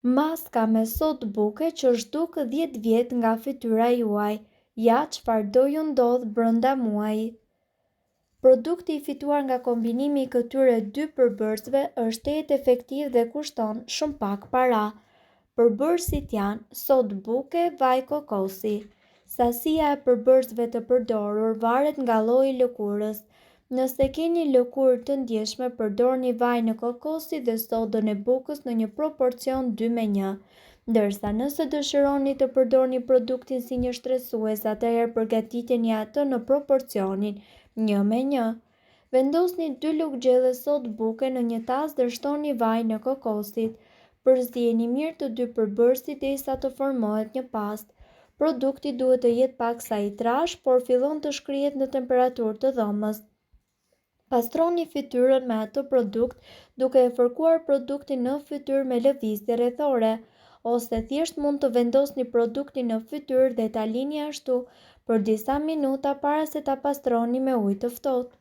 Maska me sodë buke që zhduk 10 vjet nga fytyra juaj. Ja çfarë do ju ndodh brenda muajit. Produkti i fituar nga kombinimi i këtyre dy përbërësve është tetë efektiv dhe kushton shumë pak para. Përbërësit janë sodë buke, vaj kokosi. Sasia e përbërësve të përdorur varet nga lloji i lëkurës. Nëse keni lëkurë të ndjeshme, përdorni vajin e kokosit dhe sodën e bukës në një proporcion 2:1, ndërsa nëse dëshironi të përdorni produktin si një shtresues, atëherë përgatiteni atë në proporcionin 1:1. Vendosni 2 lugë gjelle sodë buke në një tas dhe shtoni vajin e kokosit. Përzijeni mirë të dy përbërësit derisa të formohet një pastë. Produkti duhet të jetë paksa i trashë, por fillon të shkrihet në temperaturë të dhomës. Pastroni fytyrën me atë produkt duke e fërkuar produktin në fytyrë me lëvizje rrethore, ose thjesht mund të vendosni produktin në fytyrë dhe ta lini ashtu për disa minuta para se ta pastroni me ujë të ftohtë.